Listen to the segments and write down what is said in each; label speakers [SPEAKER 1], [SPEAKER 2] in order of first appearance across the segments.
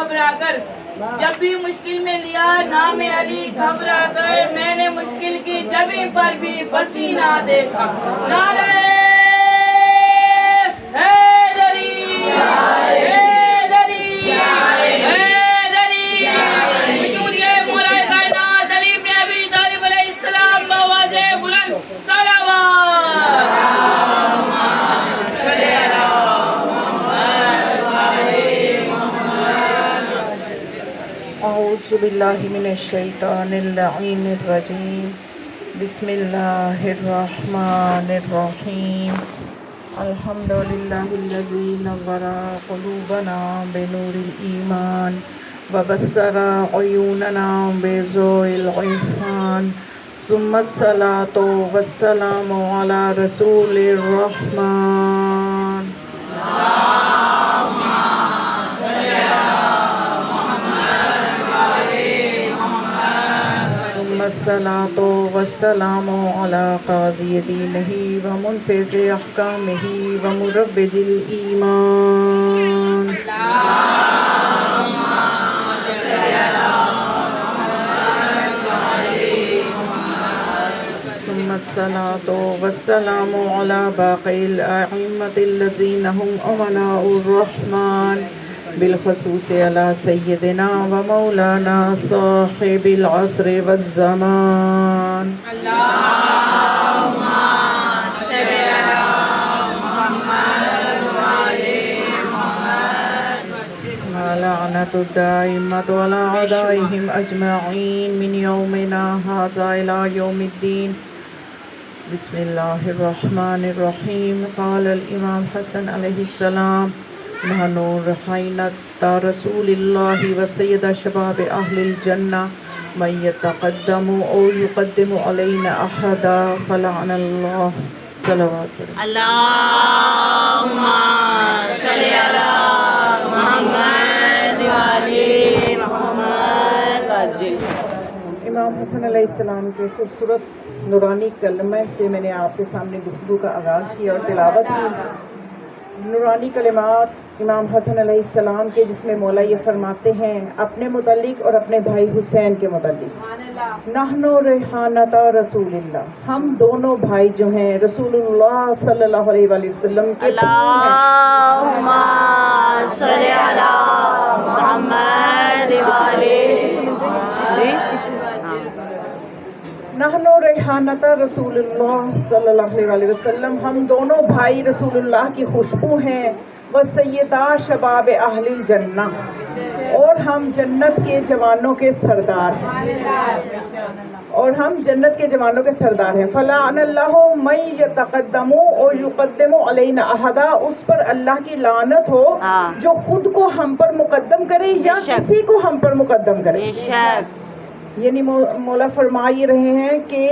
[SPEAKER 1] گھبرا کر، جب بھی مشکل میں لیا نام علی گھبرا کر، میں نے مشکل کی جبیں پر بھی پسینہ دیکھا، نعرہ حیدری حیدری حیدری، وجود یہ مولا کائنات علی بن ابی طالب علیہ السلام بآواز بلند صلوات۔
[SPEAKER 2] اعوذ باللہ من الشیطان اللعین الرجیم، بسم اللہ الرحمن الرحیم، الحمد للہ الذی نور قلوبنا بنور الایمان وبصر عیوننا بضوء العرفان، ثم الصلاة والسلام علی رسول الرحمن۔ الصلاة والسلام على قاضي دينه ومنفذ أحكامه ومروج الإيمان، ثم الصلاة والسلام على باقي الأئمة الذين هم أمناء الرحمن، بالخصوص على سيدنا ومولانا صاحب العصر والزمان،
[SPEAKER 1] اللهم صل على محمد وعلى محمد،
[SPEAKER 2] ولعنة الدائمة على أعدائهم أجمعين من يومنا هذا إلى يوم الدين۔ بسم الله الرحمن الرحيم۔ قال الإمام حسن عليه السلام: نحن رحينة رسول الله وسيد شباب أهل الجنة، من يتقدم أو يقدم علينا أحدا فلعن الله۔ صلوات
[SPEAKER 1] اللهم صل على محمد وعلى محمد۔
[SPEAKER 2] امام حسن علیہ السلام کے خوبصورت نورانی کلمے سے میں نے آپ کے سامنے گفتگو کا آغاز کیا اور تلاوت کی۔ نورانی کلمات امام حسن علیہ السلام کے، جس میں مولا یہ فرماتے ہیں اپنے متعلق اور اپنے بھائی حسین کے متعلق: نحن ریحانۃ رسول اللہ، ہم دونوں بھائی جو ہیں رسول اللہ صلی اللہ علیہ وآلہ وسلم کے
[SPEAKER 1] اللہم صل علی محمد وعلى
[SPEAKER 2] نحن ریحانۃ رسول اللہ صلی اللہ علیہ وآلہ وسلم، ہم دونوں بھائی رسول اللہ کی خوشبو ہیں، وسیدہ شباب اہل الجنہ، اور ہم جنت کے جوانوں کے سردار ہیں، فلعن اللہ من یتقدم اور یقدم علینا احدا، اس پر اللہ کی لعنت ہو جو خود کو ہم پر مقدم کرے یا کسی کو ہم پر مقدم کرے۔ یعنی مولا فرما یہ رہے ہیں کہ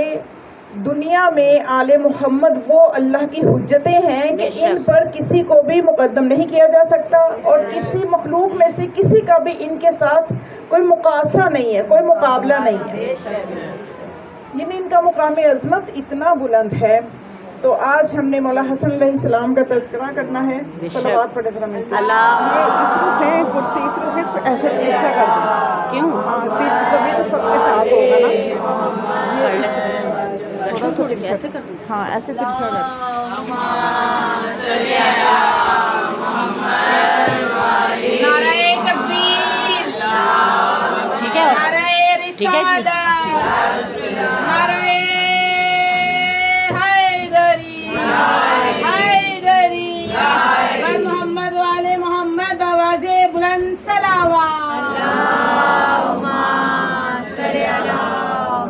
[SPEAKER 2] دنیا میں آل محمد وہ اللہ کی حجتیں ہیں کہ ان پر کسی کو بھی مقدم نہیں کیا جا سکتا، اور کسی مخلوق میں سے کسی کا بھی ان کے ساتھ کوئی مقاصہ نہیں ہے، کوئی مقابلہ نہیں ہے۔ یعنی ان کا مقام عظمت اتنا بلند ہے۔ تو آج ہم نے مولا حسن علیہ السلام کا تذکرہ کرنا ہے۔ صلوات پڑھے ذرا ملتے ہیں۔ یہ اس رخ ہے کرسی، اس رخ اس کو ایسے پیچھا کر دیں۔ کیوں؟ ہاں تبھی تو سب کے ساتھ ہوگا نا۔ تھوڑا سا ترچھا کر دیں، ہاں ایسے ترچھا کر دیں۔
[SPEAKER 1] نعرہ تکبیر،
[SPEAKER 2] ٹھیک ہے،
[SPEAKER 1] نعرہ رسالت، نعرہ حیدری حیدری، محمد وعلى محمد، آواز بلند صلوات۔ اللہم صل علی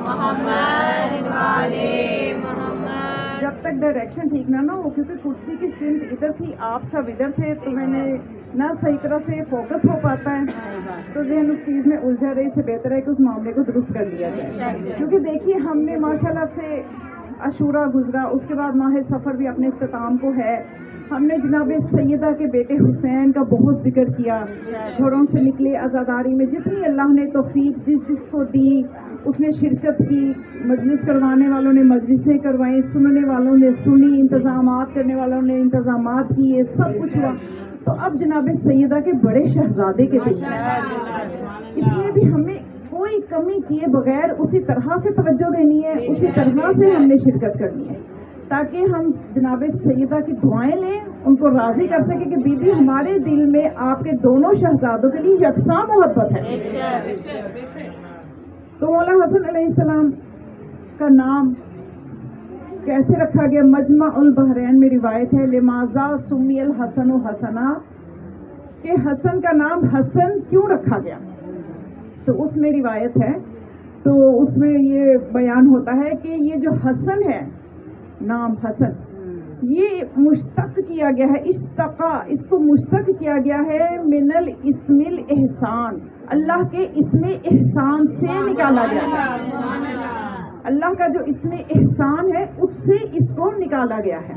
[SPEAKER 1] محمد وعلى محمد۔
[SPEAKER 2] جب تک ڈائریکشن ٹھیک نہ ہو، کیونکہ کرسی کی سمت ادھر تھی، آپ سب ادھر تھے، تو میں نے نہ صحیح طرح سے فوکس ہو پاتا ہے، تو ذہن اس چیز میں الجھا رہے، اس سے بہتر ہے کہ اس معاملے کو درست کر لیا جائے۔ کیونکہ دیکھیے ہم نے ماشاءاللہ سے عاشورہ گزرا، اس کے بعد ماہ سفر بھی اپنے اختتام کو ہے، ہم نے جناب سیدہ کے بیٹے حسین کا بہت ذکر کیا، گھروں سے نکلے عزاداری میں جتنی اللہ نے توفیق جس کو دی اس نے شرکت کی، مجلس کروانے والوں نے مجلسیں کروائیں، سننے والوں نے سنی، انتظامات کرنے والوں نے انتظامات کیے، سب کچھ ہوا۔ تو اب جناب سیدہ کے بڑے شہزادے کے دن اس میں بھی ہمیں کوئی کمی کیے بغیر اسی طرح سے توجہ دینی ہے، اسی طرح سے ہم نے شرکت کرنی ہے، تاکہ ہم جناب سیدہ کی دعائیں لیں، ان کو راضی کر سکیں کہ بی بی ہمارے دل میں آپ کے دونوں شہزادوں کے لیے یکساں محبت ہے۔ تو مولا حسن علیہ السلام کا نام کیسے رکھا گیا؟ مجمع البحرین میں روایت ہے لماذا سمی الحسن حسنا، کہ حسن کا نام حسن کیوں رکھا گیا؟ تو اس میں روایت ہے، تو اس میں یہ بیان ہوتا ہے کہ یہ جو حسن ہے، نام حسن، یہ مشتق کیا گیا ہے، اشتقا، اس کو مشتق کیا گیا ہے من الاسم الاحسان، اللہ کے اسم احسان سے نکالا گیا ہے، اللہ کا جو اسم احسان ہے اس سے اس کو نکالا گیا ہے۔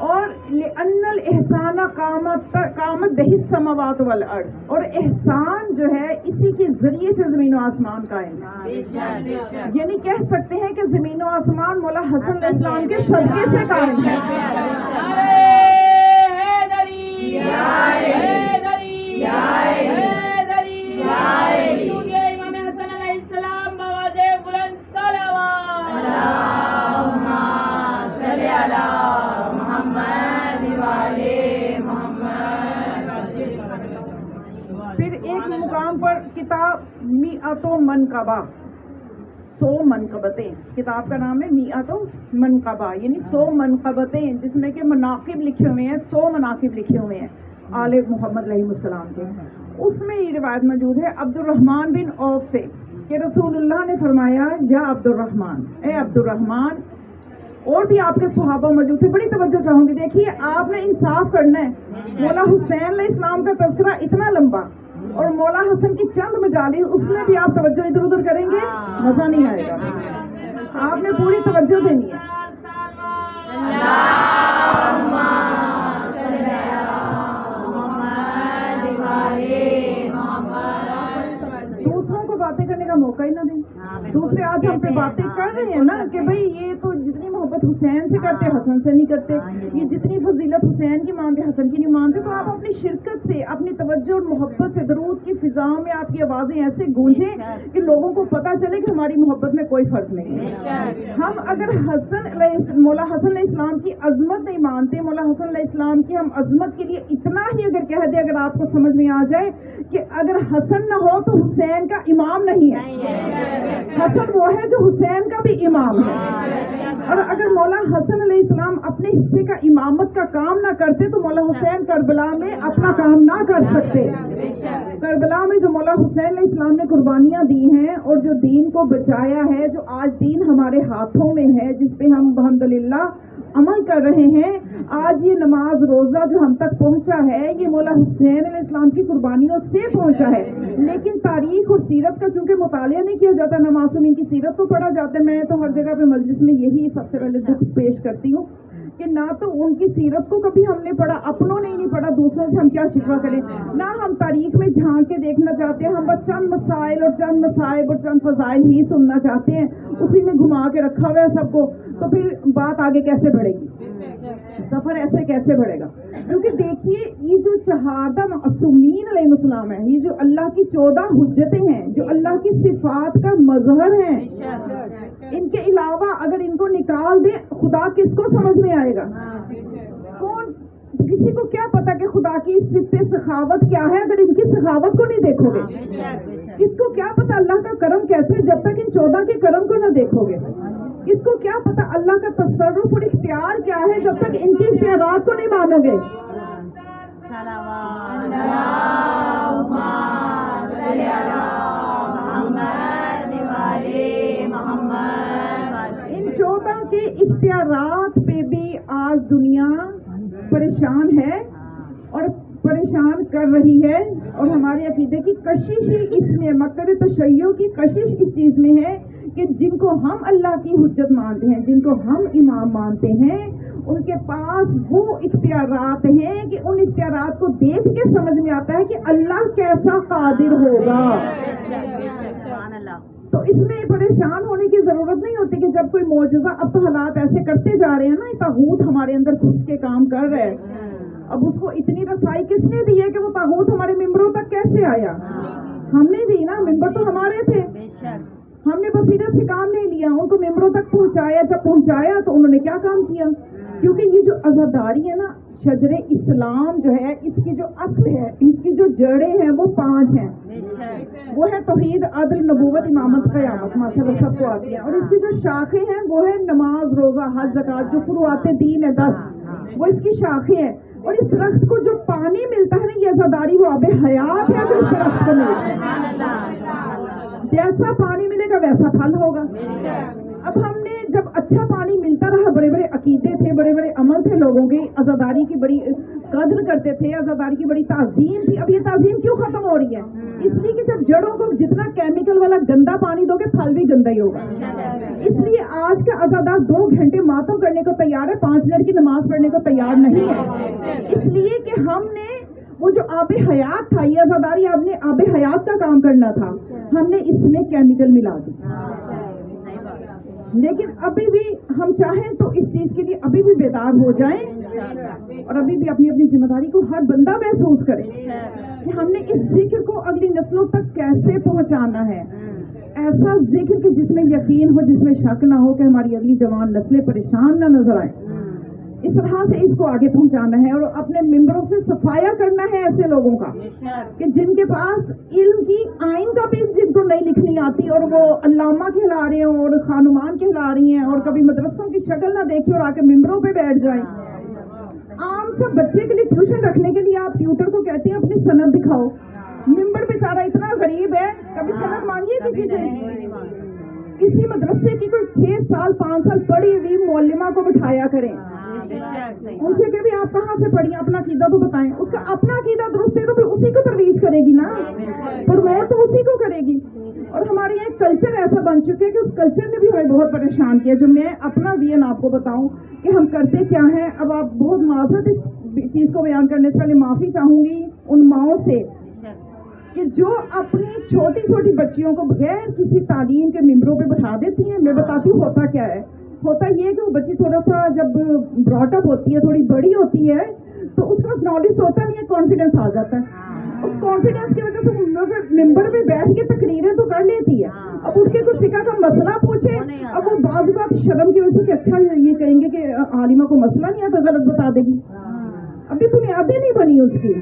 [SPEAKER 2] اور لأن الاحسان قامت بہ السماوات والارض، اور احسان جو ہے اسی کے ذریعے سے زمین و آسمان قائم ہے، یعنی کہہ سکتے ہیں کہ زمین و آسمان مولا حسن علیہ السلام کے صدقے سے قائم ہے۔ پھر ایک مقام پر کتاب میعۃ منقبہ، 100 منقبتیں، کتاب کا نام ہے میعۃ منقبہ، یعنی 100 منقبتیں، جس میں کہ مناقب لکھے ہوئے ہیں، 100 مناقب لکھے ہوئے ہیں آل محمد علیہ السلام کے۔ اس میں یہ روایت موجود ہے عبد الرحمن بن عوف سے کہ رسول اللہ نے فرمایا یا عبد الرحمن، اے عبد الرحمن، اور بھی آپ کے صحابہ موجود تھے، بڑی توجہ چاہوں گی، دیکھیے آپ نے انصاف کرنا ہے، مولا حسین علیہ السلام کا تذکرہ اتنا لمبا اور مولا حسن کی چند مجالس، اس میں بھی آپ توجہ ادھر ادھر کریں گے مزہ نہیں آئے گا، آپ نے پوری توجہ دینی ہے۔ دوسروں کو باتیں کرنے کا موقع ہی نہ دیں، دوسرے آج ہم پہ باتیں کر رہے ہیں نا کہ بھئی یہ تو جتنی محبت حسین سے کرتے حسن سے نہیں کرتے، یہ جتنی فضیلت حسین کی مانتے حسن کی نہیں مانتے، تو آپ اپنی شرکت سے، اپنی توجہ اور محبت سے درود کی فضاؤں میں آپ کی آوازیں ایسے گونجیں کہ لوگوں کو پتہ چلے کہ ہماری محبت میں کوئی فرق نہیں ہے۔ ہم اگر مولا حسن علیہ السلام کی عظمت نہیں مانتے، مولا حسن علیہ السلام کی ہم عظمت کے لیے اتنا ہی اگر کہہ دیں، اگر آپ کو سمجھ میں آ جائے کہ اگر حسن نہ ہو تو حسین کا امام نہیں ہے، حسن وہ ہے جو حسین کا بھی امام ہے، اور اگر مولا حسن علیہ السلام اپنے حصے کا امامت کا کام نہ کرتے تو مولا حسین کربلا میں اپنا کام نہ کر سکتے۔ کربلا میں جو مولا حسین علیہ السلام نے قربانیاں دی ہیں اور جو دین کو بچایا ہے، جو آج دین ہمارے ہاتھوں میں ہے، جس پہ ہم الحمدللہ عمل کر رہے ہیں، آج یہ نماز روزہ جو ہم تک پہنچا ہے یہ مولا حسین علیہ السلام کی قربانیوں سے پہنچا ہے۔ لیکن تاریخ اور سیرت کا چونکہ مطالعہ نہیں کیا جاتا، نہ معصومین کی سیرت کو پڑھا جاتا ہے، میں تو ہر جگہ پہ مجلس میں یہی سب سے پہلے دکھ پیش کرتی ہوں کہ نہ تو ان کی سیرت کو کبھی ہم نے پڑھا، اپنوں نے نہیں پڑھا، دوسروں سے ہم کیا شکوہ کریں، نہ ہم تاریخ میں جھانک کے دیکھنا چاہتے ہیں، ہم بس چند مسائل اور چند مصائب اور چند فضائل ہی سننا چاہتے ہیں، اسی میں گھما کے رکھا ہوا ہے سب کو، تو پھر بات آگے کیسے بڑھے گی، سفر ایسے کیسے بڑھے گا؟ کیونکہ دیکھیے یہ جو شہادہ معصومین علیہ السلام ہے، یہ جو اللہ کی 14 حجتیں ہیں، جو اللہ کی صفات کا مظہر ہیں، ان کے علاوہ اگر ان کو نکال دیں خدا کس کو سمجھ میں آئے گا؟ کون، کسی کو کیا پتا کہ خدا کی صفت سخاوت کیا ہے اگر ان کی سخاوت کو نہیں دیکھو گے؟ کس کو کیا پتا اللہ کا کرم کیسے جب تک ان 14 کے کرم کو نہ دیکھو گے؟ کس کو کیا پتا اللہ کا تصرف اور اختیار کیا ہے جب تک ان کی اختیارات کو نہیں مانو گے؟ ان 14 کے اختیارات پہ بھی آج دنیا پریشان ہے اور پریشان کر رہی ہے، اور ہمارے عقیدے کی کشش ہی اس میں، مکتب تشیع کی کشش اس چیز میں ہے کہ جن کو ہم اللہ کی حجت مانتے ہیں، جن کو ہم امام مانتے ہیں، ان کے پاس وہ اختیارات ہیں کہ ان اختیارات کو دیکھ کے سمجھ میں آتا ہے کہ اللہ کیسا قادر ہوگا۔ تو اس میں پریشان ہونے کی ضرورت نہیں ہوتی کہ جب کوئی معجزہ، اب تو حالات ایسے کرتے جا رہے ہیں نا، طاغوت ہمارے اندر گھس کے کام کر رہے ہیں، اب اس کو اتنی رسائی کس نے دی ہے کہ وہ طاغوت ہمارے ممبروں تک کیسے آیا؟ ہم نے دی نا، ممبر تو ہمارے تھے، ہم نے بصیرت سے کام نہیں لیا، ان کو ممبروں تک پہنچایا، جب پہنچایا تو انہوں نے کیا کام کیا؟ کیونکہ یہ جو عزاداری ہے نا، شجر اسلام جو ہے، اس کی جو اصل ہے، اس کی جو جڑیں ہیں وہ 5 ہیں، وہ ہے توحید، عدل، نبوت، امامت، قیامت، ماشاءاللہ سب کو آتی ہیں، اور اس کی جو شاخیں ہیں وہ ہے نماز، روزہ، حج، زکوٰۃ، جو فروعات دین ہے 10، وہ اس کی شاخیں ہیں، اور اس درخت کو جو پانی ملتا ہے نا، یہ عزاداری وہ آب حیات ہے جو اس درخت کو ملتا ہے، جیسا پانی ملے گا ویسا پھل ہوگا۔ اب ہم نے جب اچھا پانی ملتا رہا، بڑے بڑے عقیدے تھے، بڑے بڑے عمل تھے لوگوں کے، عزاداری کی بڑی قدر کرتے تھے، عزاداری کی بڑی تعظیم تھی، اب یہ تعظیم کیوں ختم ہو رہی ہے؟ اس لیے کہ جب جڑوں کو جتنا کیمیکل والا گندا پانی دو گے، پھل بھی گندا ہی ہوگا۔ اس لیے آج کا عزادار 2 گھنٹے ماتم کرنے کو تیار ہے، 5 منٹ کی نماز پڑھنے کو تیار نہیں ہے، اس لیے کہ ہم نے وہ جو آب حیات تھا، یہ عزاداری آپ نے آب حیات کا کام کرنا تھا، ہم نے اس میں کیمیکل ملا دی۔ لیکن ابھی بھی ہم چاہیں تو اس چیز کے لیے ابھی بھی بیدار ہو جائیں، اور ابھی بھی اپنی اپنی ذمہ داری کو ہر بندہ محسوس کرے کہ ہم نے اس ذکر کو اگلی نسلوں تک کیسے پہنچانا ہے، ایسا ذکر کہ جس میں یقین ہو، جس میں شک نہ ہو کہ ہماری اگلی جوان نسلیں پریشان نہ نظر آئیں، اس طرح سے اس کو آگے پہنچانا ہے، اور اپنے ممبروں سے صفایا کرنا ہے ایسے لوگوں کا کہ جن کے پاس علم کی آئین کا بھی جن کو نہیں لکھنی آتی، اور وہ علامہ کہلا رہے ہیں اور خانمان کہلا رہی ہیں، اور کبھی مدرسوں کی شکل نہ دیکھی اور آ کے ممبروں پہ بیٹھ جائیں۔ عام سا بچے کے لیے ٹیوشن رکھنے کے لیے آپ ٹیوٹر کو کہتے ہیں اپنی سند دکھاؤ، ممبر بیچارہ اتنا غریب ہے، کبھی سند مانگیے کسی سے؟ کسی مدرسے کی کوئی 6 سال 5 سال پڑھی ہوئی معلمہ کو بٹھایا کریں، ان سے کہ بھی آپ کہاں سے پڑھی، اپنا عقیدہ تو بتائیں، اس کا اپنا عقیدہ درست ہے تو پھر اسی کو ترویج کرے گی نا، پروموٹ تو اسی کو کرے گی۔ اور ہمارے یہاں ایک کلچر ایسا بن چکے کہ اس کلچر نے بھی ہمیں بہت پریشان کیا، جو میں اپنا ویژن آپ کو بتاؤں کہ ہم کرتے کیا ہیں۔ اب آپ بہت معذرت اس چیز کو بیان کرنے سے پہلے معافی چاہوں گی ان ماؤں سے کہ جو اپنی چھوٹی چھوٹی بچیوں کو بغیر کسی تعلیم کے ممبروں پہ بٹھا دیتی ہیں۔ میں بتاتی ہوں ہوتا کیا ہے، ہوتا یہ کہ وہ بچی تھوڑا سا جب براٹ اپ ہوتی ہے، تھوڑی بڑی ہوتی ہے، تو اس کا نالج ہوتا نہیں ہے، کانفیڈنس آ جاتا ہے۔ اس کانفیڈنس کی وجہ سے ممبر پہ بیٹھ کے تقریریں تو کر لیتی ہے، اب اٹھ کے کچھ فقہ کا مسئلہ پوچھے، اب وہ بعض اوقات شرم کی وجہ سے کہ اچھا یہ کہیں گے کہ عالمہ کو مسئلہ نہیں آتا، غلط بتا دے گی، ابھی بنیادیں نہیں بنی اس کی۔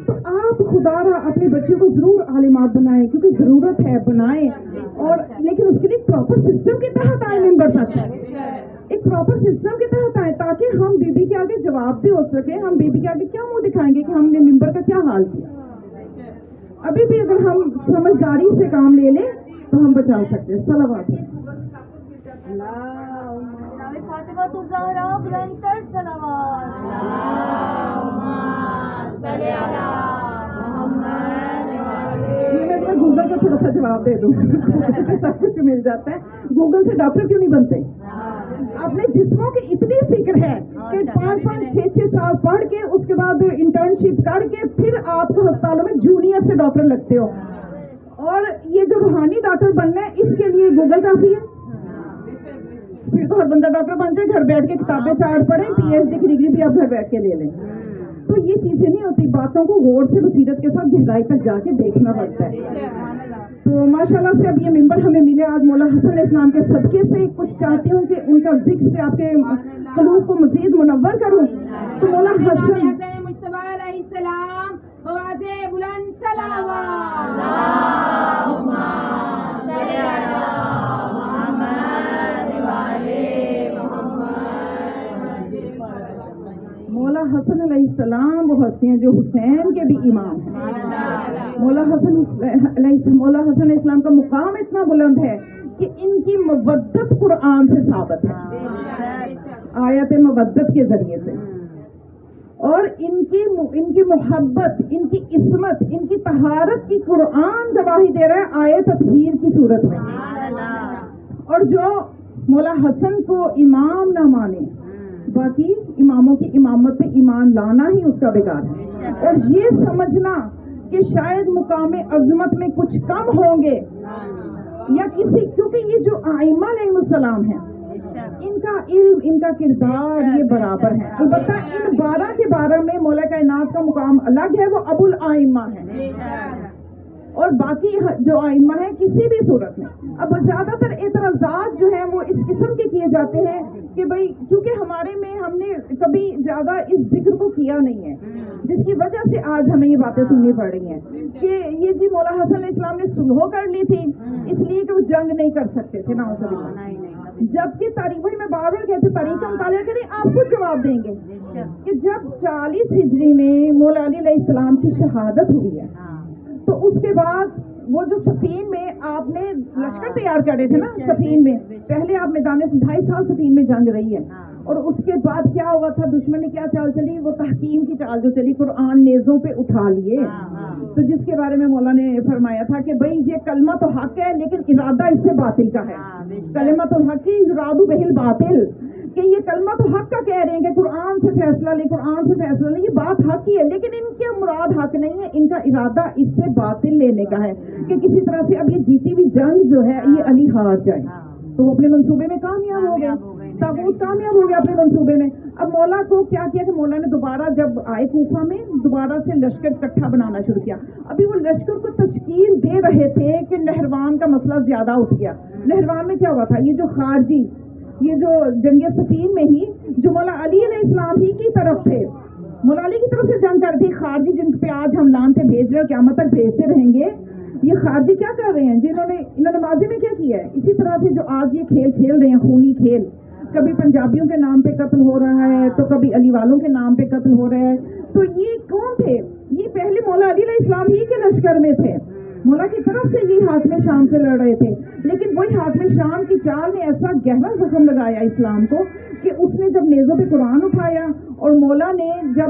[SPEAKER 2] تو آپ خدا را اپنے بچوں کو ضرور عالمات بنائیں، کیونکہ ضرورت ہے، بنائیں، اور لیکن اس کے لیے پراپر سسٹم کے تحت آئیں، ممبر تک ایک پراپر سسٹم کے تحت آئیں، تاکہ ہم بی بی کے آگے جواب بھی ہو سکے۔ ہم بی بی کے آگے کیا منہ دکھائیں گے کہ ہم نے ممبر کا کیا حال کیا؟ ابھی بھی اگر ہم سمجھداری سے کام لے لیں تو ہم بچا سکتے ہیں۔ صلوات میں گوگل کا تھوڑا سا جواب دے دوں، سب کچھ مل جاتا ہے۔ گوگل سے ڈاکٹر کیوں نہیں بنتے؟ اپنے جسموں کی اتنی فکر ہے کہ 5-6 سال پڑھ کے اس کے بعد انٹرنشپ کر کے پھر آپ کو ہسپتالوں میں جونیئر سے ڈاکٹر لگتے ہو، اور یہ جو روحانی ڈاکٹر بننا ہے اس کے لیے گوگل کافی ہے۔ پھر تو ہر بندہ ڈاکٹر بن جائے، گھر بیٹھ کے کتابیں 4 پڑھیں، PhD کی ڈگری بھی آپ گھر بیٹھ کے لے لیں۔ تو یہ چیزیں نہیں ہوتی، باتوں کو غور سے بصیرت کے ساتھ گہرائی تک جا کے دیکھنا پڑتا ہے۔ تو ماشاءاللہ سے اب یہ ممبر ہمیں ملے آج مولا حسن علیہ السلام کے صدقے سے۔ کچھ چاہتی ہوں کہ ان کا ذکر سے آپ کے قلوب کو مزید منور کروں۔ تو مولا حسن
[SPEAKER 1] مصطفیٰ علیہ السلام بواز بلند صلوات،
[SPEAKER 2] مولا حسن علیہ السلام وہ ہستی ہیں جو حسین کے بھی امام ہیں۔ مولا حسن علیہ السلام کا مقام اتنا بلند ہے کہ ان کی مودت قرآن سے ثابت ہے، آیت مودت کے ذریعے سے، اور ان کی محبت، ان کی عصمت، ان کی طہارت کی قرآن گواہی دے رہا ہے آیت تطہیر کی صورت میں۔ اور جو مولا حسن کو امام نہ مانے، باقی اماموں کی امامت پہ ایمان لانا ہی اس کا بیکار ہے، اور یہ سمجھنا کہ شاید مقام عظمت میں کچھ کم ہوں گے یا کسی، کیونکہ یہ جو ائمہ علیہ السلام ہیں ان کا علم ان کا کردار یہ برابر ہے. البتہ ان 12 کے 12 میں مولا کائنات کا مقام الگ ہے, وہ ابو الائمہ ہے, اور باقی جو ائمہ ہیں کسی بھی صورت میں. اب زیادہ تر اعتراضات جو ہیں وہ اس قسم کے کیے جاتے ہیں کہ بھئی کیونکہ ہمارے میں ہم نے کبھی زیادہ اس ذکر کو کیا نہیں ہے, جس کی وجہ سے آج ہمیں یہ باتیں سننی پڑ رہی ہیں کہ یہ جی مولا حسن علیہ السلام نے صلح کر لی تھی اس لیے کہ وہ جنگ نہیں کر سکتے تھے نا, جبکہ تاریخ میں بار بار کہتے تاریخ کا مطالعہ کریں آپ خود جواب دیں گے کہ جب 40 ہجری میں مولا علی علیہ السلام کی شہادت ہوئی ہے تو اس کے بعد وہ جو سفین میں آپ نے لشکر تیار کرے تھے نا, سفین میں پہلے آپ میدان سے 2.5 سال سفین میں جنگ رہی ہے, اور اس کے بعد کیا ہوا تھا, دشمن نے کیا چال چلی, وہ تحکیم کی چال جو چلی, قرآن نیزوں پہ اٹھا لیے. تو جس کے بارے میں مولا نے فرمایا تھا کہ بھئی یہ کلمہ تو حق ہے لیکن ارادہ اس سے باطل کا ہے. کلمۃ الحق یراد بہ الباطل, کہ یہ کلمہ تو حق کا کہہ رہے ہیں کہ قرآن سے فیصلہ لے, قرآن سے فیصلہ لے, یہ بات حق ہی ہے, لیکن ان کے مراد حق نہیں ہے, ان کا ارادہ اس سے باطل لینے کا ہے کہ کسی طرح سے اب یہ جیتی ہوئی جنگ جو ہے یہ علی ہار جائے. تو وہ اپنے منصوبے میں کامیاب ہو گیا, تاغوت کامیاب ہو گیا اپنے منصوبے میں. اب مولا کو کیا کیا کہ مولا نے دوبارہ جب آئے کوفہ میں دوبارہ سے لشکر اکٹھا بنانا شروع کیا. ابھی وہ لشکر کو تشکیل دے رہے تھے کہ نہروان کا مسئلہ زیادہ اٹھ گیا. نہروان میں کیا ہوا تھا, یہ جو خارجی, یہ جو جنگ سفین میں ہی جو مولا علی علیہ السلام ہی کی طرف تھے, مولا علی کی طرف سے جنگ کر دی, خارجی جن پہ آج ہم لانتے بھیج رہے ہیں قیامت تک بھیجتے رہیں گے, یہ خارجی کیا کر رہے ہیں انہوں نے ماضی میں کیا کیا ہے, اسی طرح سے جو آج یہ کھیل کھیل رہے ہیں, خونی کھیل, کبھی پنجابیوں کے نام پہ قتل ہو رہا ہے تو کبھی علی والوں کے نام پہ قتل ہو رہا ہے. تو یہ کون تھے, یہ پہلے مولا علی علیہ السلام ہی کے لشکر میں تھے, مولا کی طرف سے یہ حاکم شام سے لڑ رہے تھے, لیکن وہی حاکم شام کی چال نے ایسا گہرا زخم لگایا اسلام کو کہ اس نے جب نیزوں پہ قرآن اٹھایا, اور مولا نے جب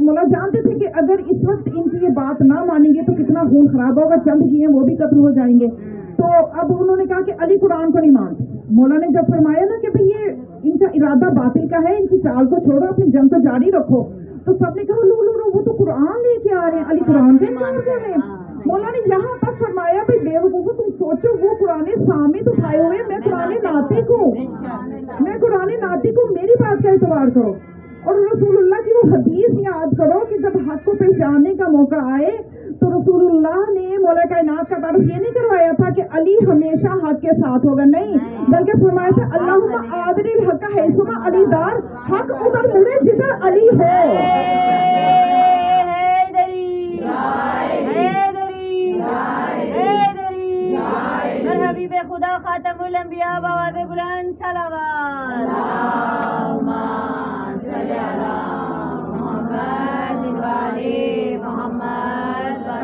[SPEAKER 2] مولا جانتے تھے کہ اگر اس وقت ان کی یہ بات نہ مانیں گے تو کتنا خون خراب ہوگا, چند شیعہ وہ بھی قتل ہو جائیں گے. تو اب انہوں نے کہا کہ علی قرآن کو نہیں مانتے. مولا نے جب فرمایا نا کہ بھئی یہ ان کا ارادہ باطل کا ہے, ان کی چال کو چھوڑو, اپنی جنگ کو جاری رکھو, تو سب نے کہا لو وہ تو قرآن لے کے آ رہے ہیں, علی قرآن کے انکار کر رہے ہیں. مولا نے یہاں تک فرمایا بھائی بے وقوفو تم سوچو وہ قرآن سامت اٹھائے ہوئے, میں قرآن ناطق ہوں, میں قرآن ناطق ہوں, میری بات کا اعتبار کرو. اور رسول اللہ کی وہ حدیث یاد کرو کہ جب حق کو پہچاننے کا موقع آئے تو رسول اللہ نے مولا کائنات کا تعارف یہ نہیں کروایا تھا کہ علی ہمیشہ حق کے ساتھ ہوگا, نہیں, بلکہ فرمایا تھا اللہم آدر الحق حیثما علی دار, حق ادھر مڑے جدھر علی
[SPEAKER 1] حبیب خدا خاتم الانبیاء بآواز بلند صلوات.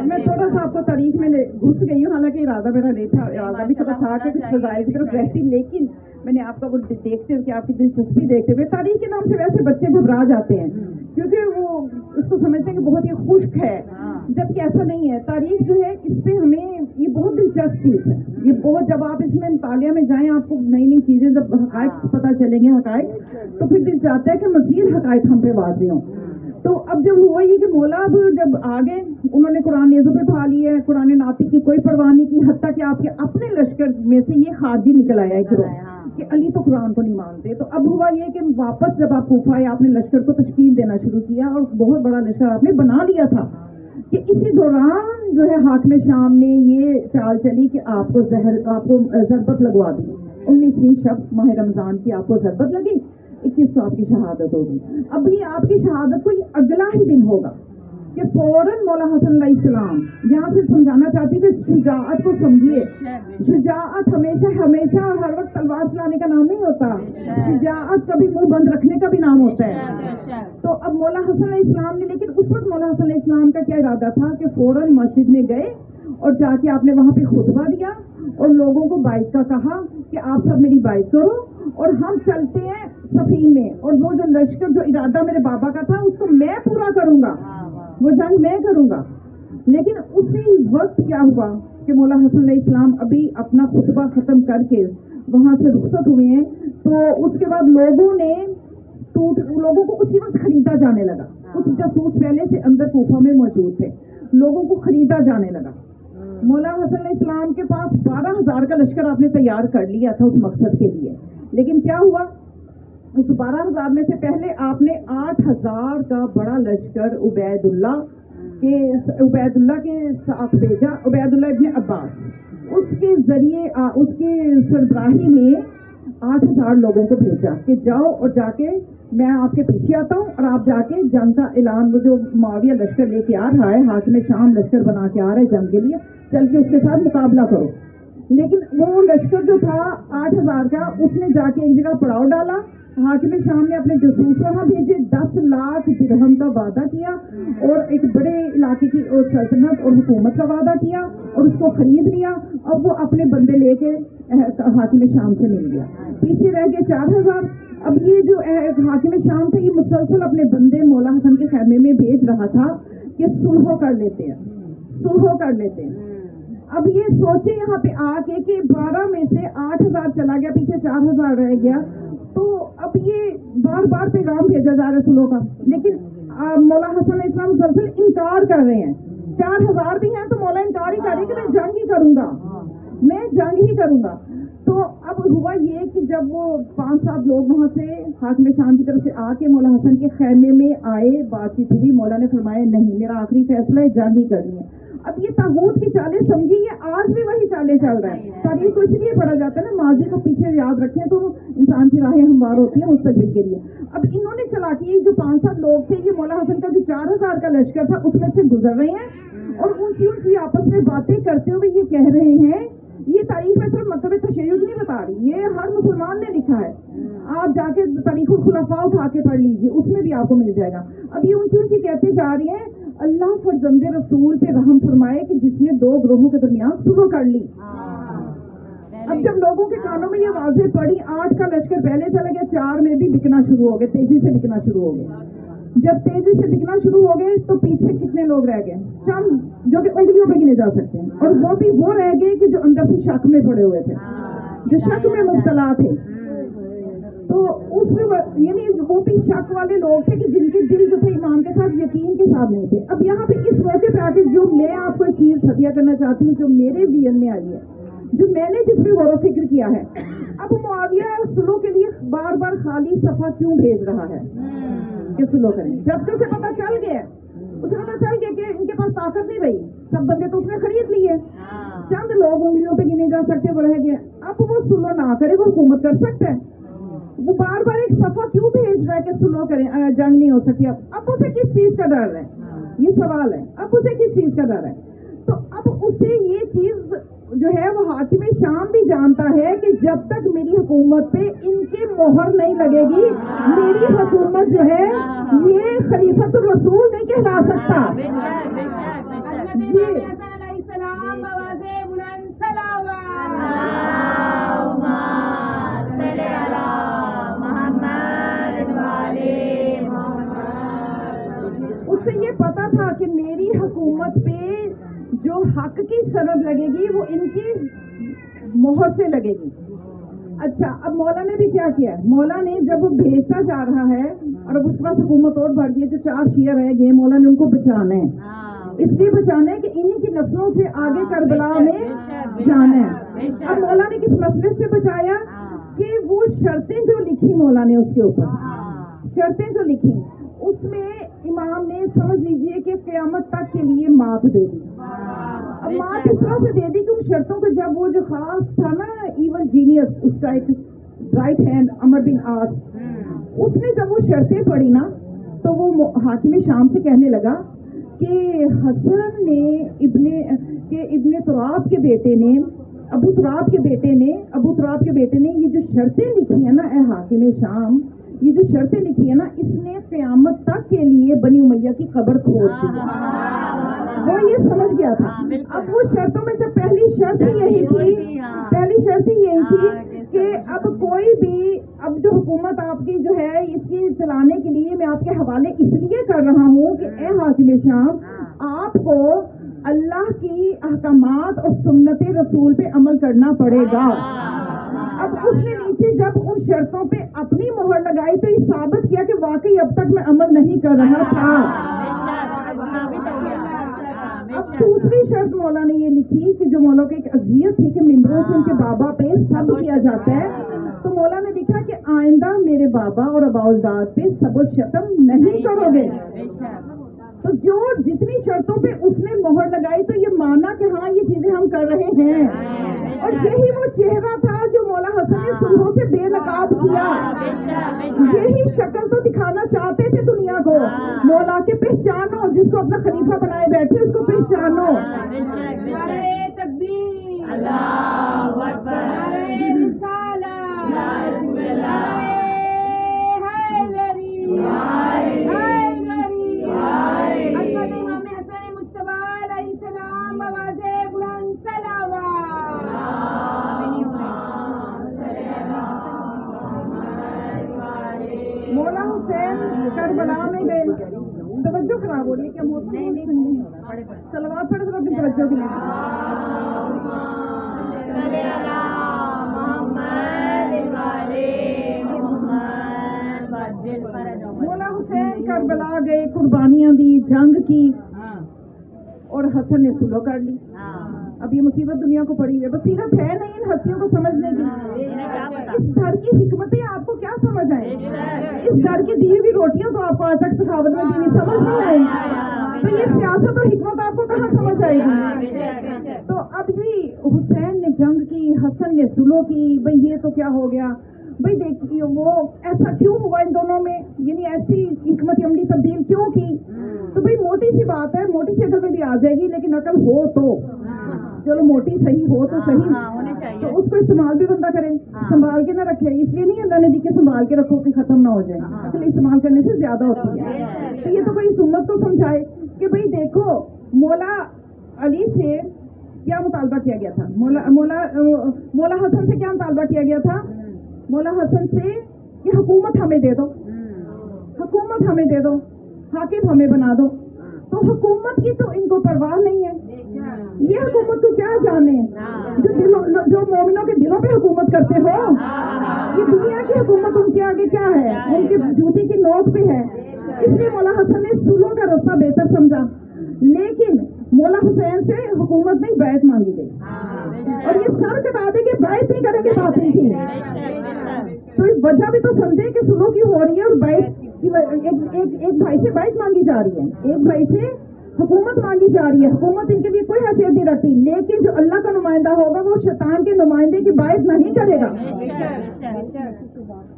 [SPEAKER 2] میں تھوڑا سا آپ کو تاریخ میں گھس گئی ہوں, حالانکہ ارادہ میرا نہیں تھا, ارادہ بھی تھوڑا تھا کہ کچھ فضائل کی طرف رہتی, لیکن میں نے آپ کا وہ دیکھتے ہوئے کہ آپ کی دلچسپی دیکھتے ہوئے, تاریخ کے نام سے ویسے بچے گھبرا جاتے ہیں کیونکہ وہ اس کو سمجھتے ہیں کہ بہت ہی خشک ہے, جبکہ ایسا نہیں ہے. تاریخ جو ہے اس پہ ہمیں یہ بہت دلچسپ چیز ہے, یہ بہت, جب آپ اس میں مطالعہ میں جائیں آپ کو نئی نئی چیزیں جب حقائق پتہ چلیں گے, حقائق, تو پھر دل چاہتا ہے کہ مزید حقائق ہم پہ واضح ہوں. تو اب جب ہوا یہ کہ مولا اب جب آگے انہوں نے قرآن نیزوں پہ اٹھا لی ہے, قرآن ناطق کی کوئی پرواہ نہیں کی, حتیٰ کہ آپ کے اپنے لشکر میں سے یہ خارجی نکل آیا ہے کہ علی تو قرآن کو نہیں مانتے. تو اب ہوا یہ کہ واپس جب آپ کوفہ آئے آپ نے لشکر کو تشکیل دینا شروع کیا, اور بہت بڑا لشکر آپ نے بنا لیا تھا کہ اسی دوران جو ہے حاکم شام نے یہ چال چلی کہ آپ کو ضربت لگوا دی. 19ویں شب ماہ رمضان کی آپ کو ضربت لگی, 21 کو آپ کی شہادت ہوگی. ابھی آپ کی شہادت کو یہ اگلا ہی دن ہوگا کہ فوراً مولا حسن علیہ السلام, یہاں سے سمجھانا چاہتی کہ شجاعت کو سمجھیے, شجاعت ہمیشہ ہر وقت تلوار چلانے کا نام نہیں ہوتا, شجاعت کبھی منہ بند رکھنے کا بھی نام ہوتا ہے. تو اب مولا حسن علیہ السلام نے, لیکن اس وقت مولا حسن علیہ السلام کا کیا ارادہ تھا کہ فوراً مسجد میں گئے اور جا کے آپ نے وہاں پہ خطبہ دیا اور لوگوں کو بائک کا کہا کہ آپ سب میری بائک کرو اور ہم چلتے ہیں سفین میں, اور وہ جو لشکر جو ارادہ میرے بابا کا تھا اس کو میں پورا کروں گا, وہ جنگ میں کروں گا. لیکن اسی وقت کیا ہوا کہ مولا حسن علیہ السلام ابھی اپنا خطبہ ختم کر کے وہاں سے رخصت ہوئے ہیں, تو اس کے بعد لوگوں کو اسی وقت خریدا جانے لگا. کچھ جاسوس پہلے سے اندر کوفہ میں موجود تھے, لوگوں کو خریدا جانے لگا. مولا حسن علیہ السلام کے پاس 12,000 کا لشکر آپ نے تیار کر لیا تھا اس مقصد کے لیے, لیکن کیا ہوا اس 12,000 میں سے پہلے آپ نے 8,000 کا بڑا لشکر عبید اللہ کے ساتھ بھیجا. عبید اللہ ابن عباس اس کے ذریعے اس کی سربراہی میں 8,000 لوگوں کو بھیجا کہ جاؤ اور جا کے میں آپ کے پیچھے آتا ہوں اور آپ جا کے جنگ کا اعلان، وہ جو معاویہ لشکر لے کے آ رہا ہے، حاکم شام لشکر بنا کے آ رہا ہے جنگ کے لیے، چل کے اس کے ساتھ مقابلہ کرو. لیکن وہ لشکر جو تھا 8,000 کا، اس نے جا کے ایک جگہ پڑاؤ ڈالا. حاکم شام نے اپنے جاسوس وہاں بھیجے، 10 لاکھ درہم کا وعدہ کیا اور ایک بڑے علاقے کی سلطنت اور حکومت کا وعدہ کیا اور اس کو خرید لیا اور وہ اپنے بندے لے کے حاکم شام سے مل گیا. پیچھے رہ گئے 4,000. اب یہ جو حاکم شام تھا یہ مسلسل اپنے بندے مولا حسن کے خیمے میں بھیج رہا تھا کہ صلح کر لیتے ہیں. اب یہ سوچے یہاں پہ آ کے کہ 12 میں سے 8,000 چلا گیا، پیچھے 4,000 رہ گیا، تو اب یہ بار بار پیغام بھیجا جا رہا ہے صلح کا، لیکن مولا حسن علیہ السلام مسلسل انکار کر رہے ہیں. 4,000 بھی ہیں تو مولا انکار ہی کر رہے کہ میں جنگ ہی کروں گا. تو اب ہوا یہ کہ جب وہ 5-7 لوگ وہاں سے حاکم شام کی طرف سے آ کے مولا حسن کے خیمے میں آئے، بات چیت ہوئی، مولا نے فرمایا نہیں، میرا آخری فیصلہ ہے، جنگ ہی کرنی ہے. اب یہ طاغوت کی چالیں سمجھی، یہ آج بھی وہی چالیں چل رہا ہے. تاریخ کو اس لیے پڑھا جاتا ہے نا، ماضی کو پیچھے یاد رکھیں تو انسان کی راہیں ہموار ہوتی ہیں مستقبل کے لیے. اب انہوں نے چلا کے جو 5-7 لوگ تھے، یہ مولا حسن کا جو 4,000 کا لشکر تھا اس میں سے گزر رہے ہیں اور اونچی آپس میں باتیں کرتے ہوئے یہ کہہ رہے ہیں، یہ تاریخ میں صرف مکتب تشیع نہیں بتا رہی، یہ ہر مسلمان نے لکھا ہے. آپ جا کے تاریخ الخلفاء اٹھا کے پڑھ لیجیے، اس میں بھی آپ کو مل جائے گا. اب یہ اونچی کہتے جا رہی ہیں اللہ فرزند رسول پہ رحم فرمائے کہ جس نے 2 گروہوں کے درمیان صلح کر لی. اب جب لوگوں کے کانوں میں یہ واضح پڑی، 8 کا لشکر پہلے چلا گیا، 4 میں بھی بکنا شروع ہو گئے، تیزی سے بکنا شروع ہو گئے. جب تیزی سے بکنا شروع ہو گئے تو پیچھے کتنے لوگ رہ گئے؟ چند، جو کہ انگلیوں پہ گنے جا سکتے ہیں، اور وہ بھی وہ رہ گئے کہ جو اندر سے شک میں پڑے ہوئے تھے، جو شک میں مبتلا تھے. تو اس یعنی وہ بھی شک والے لوگ تھے کہ جن کے دل جو تھے ایمان کے ساتھ، یقین کے ساتھ نہیں تھے. اب یہاں پہ اس موقع پہ آ کے جو میں آپ کو ایک چیز ہدیہ کرنا چاہتی ہوں، جو میرے ذہن میں آئی ہے، جو میں نے جس پہ غور و فکر کیا ہے، اب معاویہ صلح کے لیے بار بار خالی صفحہ کیوں بھیج رہا ہے کہ صلح کریں؟ جبکہ اسے پتا چل گیا کہ ان کے پاس طاقت نہیں رہی، سب بندے تو اس نے خرید لیے، چند لوگ انگلیوں پہ گنے جا سکتے وہ رہ گئے. اب وہ صلح نہ کرے، وہ حکومت کر سکتا ہے. وہ بار بار ایک صفحہ کیوں بھیج رہا ہے کہ صلح کریں، جنگ نہیں ہو سکتی. اب اسے کس چیز کا ڈر ہے؟ یہ سوال ہے. اب اسے کس چیز کا ڈر ہے؟ تو اب اسے یہ چیز جو ہے وہ حاکم شام بھی جانتا ہے کہ جب تک میری حکومت پہ ان کی مہر نہیں لگے گی، میری حکومت جو ہے یہ خلیفۃ الرسول نہیں کہلا سکتا. اسے یہ پتا تھا کہ میری حکومت پہ جو حق کی سند لگے گی وہ ان کی مہر سے لگے گی. اچھا، اب مولا نے بھی کیا کیا؟ مولا نے جب وہ بھیجتا جا رہا ہے اور اب اس کے پاس حکومت اور بڑھ گئی، جو 4 شیعہ رہ گئے، مولا نے ان کو بچانا ہے. اس لیے بچانا ہے کہ انہی کی نسلوں سے آگے کربلا میں جانا ہے. اب مولا نے کس مسئلے سے بچایا کہ وہ شرطیں جو لکھی مولا نے، اس کے اوپر شرطیں جو لکھی، اس میں امام نے سمجھ لیجئے کہ قیامت تک کے لیے مات دے دی. اب مات اس طرح سے دے دی کہ ان شرطوں کو جب وہ جو خاص تھا نا ایون جینیس، اس کا ایک رائٹ ہینڈ عمر بن عاص، اس نے جب وہ شرطیں پڑھی نا تو وہ حاکم شام سے کہنے لگا کہ حسن نے ابن تراب کے بیٹے نے ابو تراب کے بیٹے نے یہ جو شرطیں لکھی ہیں نا، اے حاکم شام، یہ جو شرطیں لکھی ہیں نا، اس نے قیامت تک کے لیے بنی امیہ کی قبر کھود دی. وہ یہ سمجھ گیا تھا. اب وہ شرطوں میں سے پہلی شرط یہی تھی کہ اب کوئی بھی، اب جو حکومت آپ کی جو ہے اس کی چلانے کے لیے میں آپ کے حوالے اس لیے کر رہا ہوں کہ اے حاکم شام، آپ کو اللہ کی احکامات اور سنت رسول پہ عمل کرنا پڑے گا. اب اس نے نیچے جب ان شرطوں پہ اپنی مہر لگائی تو یہ ثابت کیا کہ واقعی اب تک میں عمل نہیں کر رہا تھا. اب دوسری شرط مولا نے یہ لکھی کہ جو مولا کی ایک اذیت تھی کہ ممبروں سے ان کے بابا پہ سب کیا جاتا ہے، تو تو مولا نے لکھا کہ آئندہ میرے بابا اور اباؤزاد پہ سب و شتم نہیں کرو گے. تو جو جتنی شرطوں پہ اس نے مہر لگائی تو یہ مانا کہ ہاں یہ چیزیں ہم کر رہے ہیں. اور یہی وہ چہرہ تھا جو مولا حسن نے سلحوں سے بے نقاب کیا. یہی شکل تو دکھانا چاہتے تھے دنیا کو. مولا کے پہچانو، جس کو اپنا خلیفہ بنائے بیٹھے اس کو پہچانو. تکبیر، اللہ اکبر، مولا حسین کربلا میں گئے. توجہ خراب ہو رہی ہے کیا؟ صلوات پڑھ کر اپنی توجہ کے لیے. مولا حسین کربلا گئے، قربانیاں دی، جنگ کی، اور حسن نے سلو کر لی. اب یہ مصیبت دنیا کو پڑی ہوئی ہے. بصیرت ہے نہیں ان ہستیوں کو سمجھنے کی. اس گھر کی حکمتیں آپ کو کیا سمجھ آئیں؟ اس گھر کی دی ہوئی روٹیاں تو آپ کو آج تک سخاوت میں دی سمجھ نہیں آئی. تو یہ سیاست اور حکمت آپ کو کہاں سمجھ آئے گی؟ تو اب یہ حسین نے جنگ کی، حسن نے سلو کی. بھئی یہ تو کیا ہو گیا؟ بھئی دیکھیے وہ ایسا کیوں ہوا ان دونوں میں، یعنی ایسی حکمت عملی تبدیل کیوں کی؟ تو بھئی موٹی سی بات ہے، موٹی سی عقل میں بھی آ جائے گی، لیکن عقل ہو تو چلو موٹی صحیح ہو تو صحیح، تو اس کو استعمال بھی بندہ کرے، سنبھال کے نہ رکھے. اس لیے نہیں اللہ نے دی کہ سنبھال کے رکھو کہ ختم نہ ہو جائے. عقل استعمال کرنے سے زیادہ ہوتی ہے. تو یہ تو کوئی سنت کو سمجھائے کہ بھئی دیکھو مولا علی سے کیا مطالبہ کیا گیا تھا، مولا حسن سے کیا مطالبہ کیا گیا تھا؟ مولا حسن سے کہ حکومت ہمیں دے دو، حکومت ہمیں دے دو، حاکم ہمیں بنا دو. تو حکومت کی تو ان کو پرواہ نہیں ہے. یہ حکومت کو کیا جانے جو مومنوں کے دلوں پہ حکومت کرتے ہو. یہ دنیا کی حکومت ان کے آگے کیا ہے؟ ان کی جوتی کی نوک پہ ہے. اس لیے مولا حسن نے سلو کا رستہ بہتر سمجھا. لیکن مولا حسین سے حکومت نہیں، بیعت مانگی گئی. اور یہ سر کٹا دے کہ بیعت نہیں کریں گے، بات نہیں تھی. تو اس وجہ بھی تو سمجھے کہ سلو کی ہو رہی ہے، اور بیعت ایک بھائی سے بیعت مانگی جا رہی ہے، ایک بھائی سے حکومت مانگی جا رہی ہے. حکومت ان کے لیے کوئی حیثیت نہیں رکھتی، لیکن جو اللہ کا نمائندہ ہوگا وہ شیطان کے نمائندے کی بیعت نہیں کرے گا.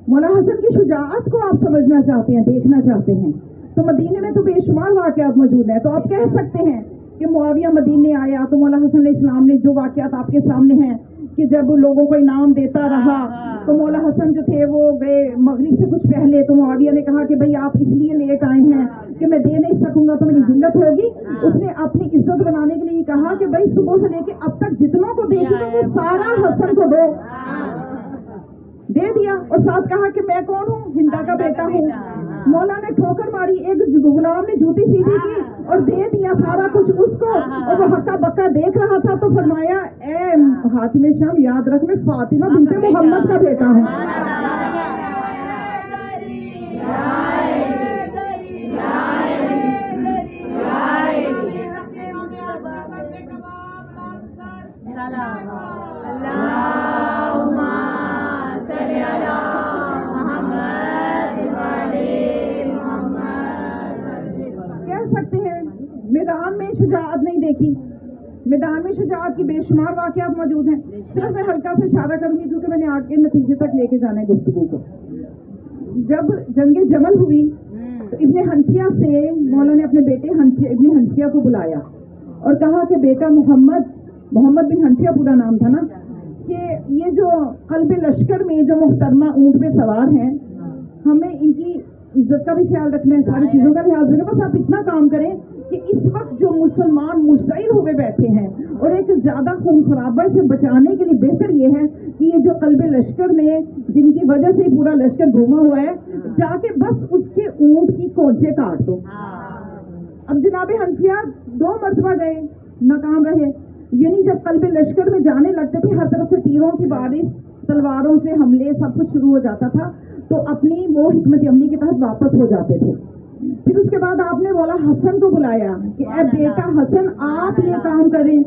[SPEAKER 2] مولا حسن کی شجاعت کو آپ سمجھنا چاہتے ہیں، دیکھنا چاہتے ہیں، تو مدینے میں تو بے شمار واقعات موجود ہیں. تو آپ کہہ سکتے ہیں کہ معاویہ مدینے آیا تو مولا حسن علیہ السلام نے جو واقعات آپ کے سامنے ہیں کہ جب لوگوں کو انعام دیتا رہا تو مولا حسن جو تھے وہ گئے مغرب سے کچھ پہلے، تو معاویہ نے کہا کہ بھئی آپ اس لیے لیٹ آئے ہیں کہ میں دے نہیں سکوں گا تو میری ذلت ہوگی. اس نے اپنی عزت بنانے کے لیے کہا کہ بھئی صبح سے لے کے اب تک جتنوں کو دے چکے وہ سارا حسن کو دے دیا. اور ساتھ کہا کہ میں کون ہوں؟ ہندا کا بیٹا ہوں. مولا نے ٹھوکر ماری، ایک غلام نے جوتی سیدھی کی اور دے دیا سارا کچھ اس کو. اور وہ ہکا بکا دیکھ رہا تھا تو فرمایا اے حاکم شام یاد رکھ میں فاطمہ بنت محمد کا بیٹا ہوں. میدان میں شجاعت نہیں دیکھی، میدان میں شجاعت کی بے شمار واقعات موجود ہیں. صرف میں ہلکا سے اشارہ کروں گی کیونکہ میں نے آگے نتیجے تک لے کے جانا ہے گفتگو کو. جب جنگ جمل ہوئی تو ابن حنفیہ سے مولا نے اپنے بیٹے ابن حنفیہ کو بلایا اور کہا کہ بیٹا محمد بن حنفیہ پورا نام تھا نا، کہ یہ جو قلب لشکر میں جو محترمہ اونٹ پہ سوار ہیں ہمیں ان کی عزت کا بھی خیال رکھنا ہے، ساری چیزوں کا لحاظ رکھنا. بس آپ اتنا کام کریں کہ اس وقت جو مسلمان مشتعل ہوئے بیٹھے ہیں اور ایک زیادہ خون خرابہ سے بچانے کے لیے بہتر یہ ہے کہ یہ جو قلب لشکر میں جن کی وجہ سے پورا لشکر گھوما ہوا ہے جا کے بس اس کے اونٹ کی کونچے کاٹ دو. اب جناب حنفیہ 2 مرتبہ گئے، ناکام رہے. یعنی جب قلب لشکر میں جانے لگتے تھے ہر طرف سے تیروں کی بارش، تلواروں سے حملے، سب کچھ شروع ہو جاتا تھا تو اپنی وہ حکمت عملی کے تحت واپس ہو جاتے تھے. پھر اس کے بعد آپ نے مولا حسن کو بلایا کہ اے بیٹا حسن آپ یہ کام کریں.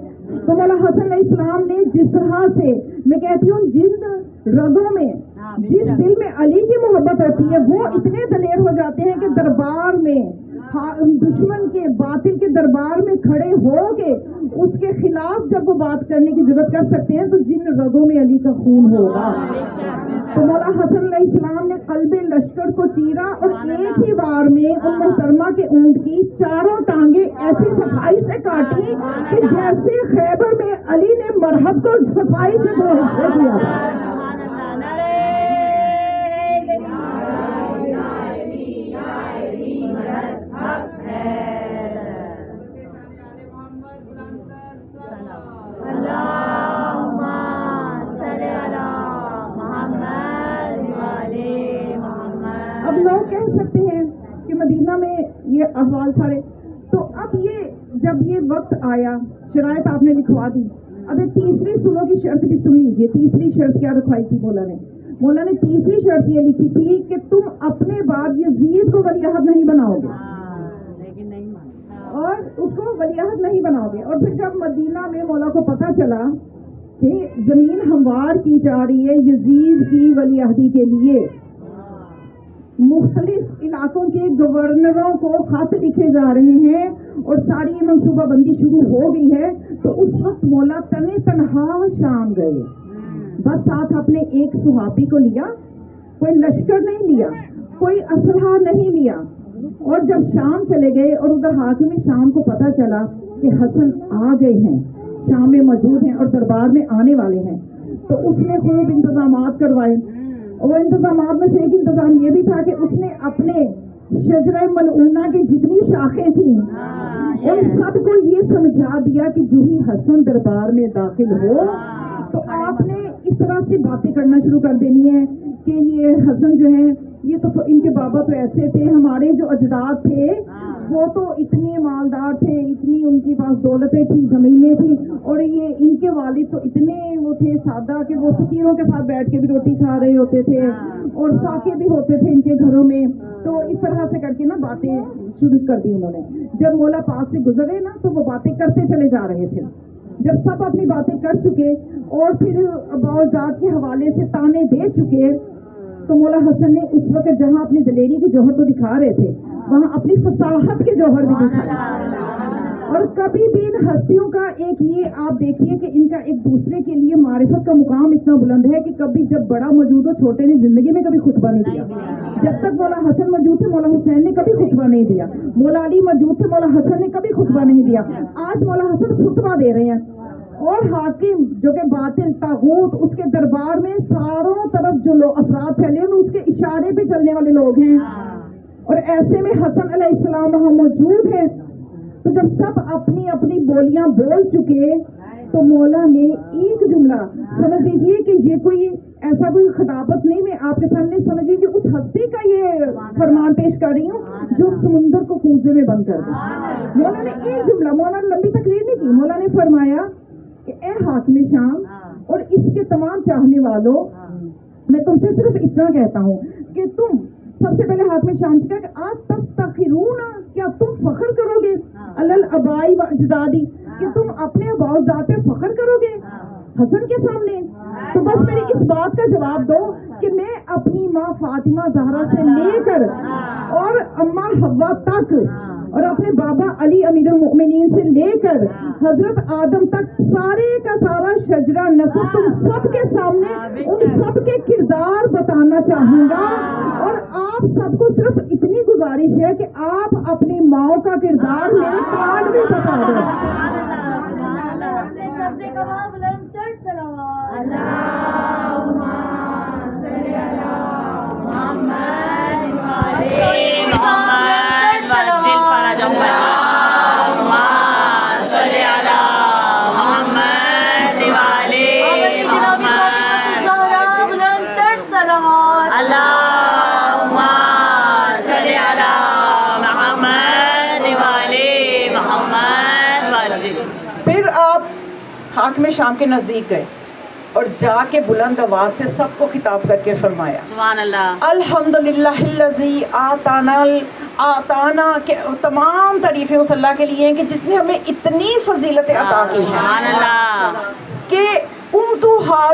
[SPEAKER 2] تو مولا حسن علیہ السلام نے جس طرح سے میں کہتی ہوں جن رگوں میں جس دل میں علی کی محبت ہوتی ہے وہ اتنے دلیر ہو جاتے ہیں کہ دربار میں دشمن کے باطل کے دربار میں کھڑے ہو کے اس کے خلاف جب وہ بات کرنے کی ضرورت کر سکتے ہیں تو جن رگوں میں علی کا خون ہوگا. تو مولا حسن علیہ السلام نے قلب لشکر کو چیرا اور ایک ہی بار میں ان محترمہ کے اونٹ کی چاروں ٹانگیں ایسی صفائی سے کاٹی کہ جیسے خیبر میں علی نے مرحب کو صفائی سے دو حصے کیا. اب لوگ کہہ سکتے ہیں کہ مدینہ میں یہ احوال سارے تو اب یہ جب یہ وقت آیا شرائط آپ نے لکھوا دی. اب یہ تیسری سلو کی شرط بھی سن لیجیے. تیسری شرط کیا رکھوائی تھی مولا نے تیسری شرط یہ لکھی تھی کہ تم اپنے بعد یزید کو ولیعہد نہیں بناؤ گے اور اس کو ولیعہد نہیں بناؤ گے. اور پھر جب مدینہ میں مولا کو پتہ چلا کہ زمین ہموار کی جا رہی ہے یزید کی ولیعہدی کے لیے، مختلف علاقوں کے گورنروں کو خط لکھے جا رہے ہیں اور ساری منصوبہ بندی شروع ہو گئی ہے، تو اس وقت مولا تنے تنہا شام گئے. بس ساتھ اپنے ایک صحابی کو لیا، کوئی لشکر نہیں لیا، کوئی اسلحہ نہیں لیا. اور جب شام چلے گئے اور ادھر حاکم شام کو پتہ چلا کہ حسن آ گئے ہیں، شام میں موجود ہیں اور دربار میں آنے والے ہیں، تو اس نے خوب انتظامات کروائے. اور انتظامات میں سے ایک انتظام یہ بھی تھا کہ اس نے اپنے شجرہ ملعونہ کی جتنی شاخیں تھیں ان سب کو یہ سمجھا دیا کہ جو ہی حسن دربار میں داخل ہو تو آپ نے اس طرح سے باتیں کرنا شروع کر دینی ہے کہ یہ حسن جو ہے یہ تو ان کے بابا تو ایسے تھے، ہمارے جو اجداد تھے وہ تو اتنے مالدار تھے، اتنی ان کے پاس دولتیں تھیں، زمینیں تھیں، اور یہ ان کے والد تو اتنے وہ تھے سادہ کہ وہ فقیروں کے ساتھ بیٹھ کے بھی روٹی کھا رہے ہوتے تھے اور ساکے بھی ہوتے تھے ان کے گھروں میں. تو اس طرح سے کر کے نا باتیں شروع کر دی انہوں نے. جب مولا پاس سے گزرے نا تو وہ باتیں کرتے چلے جا رہے تھے. جب سب اپنی باتیں کر چکے اور پھر باوجات کے حوالے سے تانے دے چکے تو مولا حسن نے اس وقت جہاں اپنی دلیری کے جوہر کو دکھا رہے تھے وہاں اپنی فصاحت کے جوہر بھی دکھائے. اور کبھی بھی ان ہستیوں کا ایک یہ آپ دیکھیے کہ ان کا ایک دوسرے کے لیے معرفت کا مقام اتنا بلند ہے کہ کبھی جب بڑا موجود ہو چھوٹے نے زندگی میں کبھی خطبہ نہیں دیا. جب تک مولا حسن موجود تھے مولا حسین نے کبھی خطبہ نہیں دیا، مولا علی موجود تھے مولا حسن نے کبھی خطبہ نہیں دیا. آج مولا حسن خطبہ دے رہے ہیں اور حاکم جو کہ باطل طاغوت اس کے دربار میں چاروں طرف جو افراد پھیلے ہیں اس کے اشارے پہ چلنے والے لوگ ہیں. اور ایسے میں حسن علیہ السلام وہاں موجود ہیں. تو جب سب اپنی اپنی بولیاں بول چکے تو مولا نے ایک جملہ سمجھ لیجیے کہ یہ کوئی ایسا کوئی خطابت نہیں، میں آپ کے سامنے سمجھ لیجیے اس ہستی کا یہ فرمان پیش کر رہی ہوں جو سمندر کو کوزے میں بند کر دیا. مولا نے ایک جملہ، مولا نے لمبی تقریر نہیں کی، مولا نے فرمایا کہ اے حاکم شام اور اس کے تمام چاہنے والوں، میں تم سے صرف اتنا کہتا ہوں کہ تم سب سے پہلے حاکم شام سے کہا کہ آج تفتخرون، کیا تم فخر کرو گے علل ابائی و اجدادی، کہ تم اپنے آباء و اجداد پہ فخر کرو گے حسن کے سامنے. تو بس میری اس بات کا جواب دو کہ میں اپنی ماں فاطمہ زہرا سے لے کر اور اماں حوا تک اور اپنے بابا علی امیر المؤمنین سے لے کر حضرت آدم تک سارے کا سارا شجرہ نسب تم سب کے سامنے ان سب کے کردار بتانا چاہوں گا. اور آپ سب کو صرف اتنی گزارش ہے کہ آپ اپنی ماں کا کردار میرے کارڈ میں بتا دو. پھر آپ حاکم شام کے نزدیک گئے اور جا کے بلند آواز سے سب کو خطاب کر کے فرمایا
[SPEAKER 1] سبحان اللہ
[SPEAKER 2] الحمدللہ الذی آتانا کہ تمام تعریفیں اس اللہ کے لیے ہیں کہ جس نے ہمیں اتنی فضیلتیں عطا کی ہیں
[SPEAKER 1] سبحان اللہ
[SPEAKER 2] کہ کنتو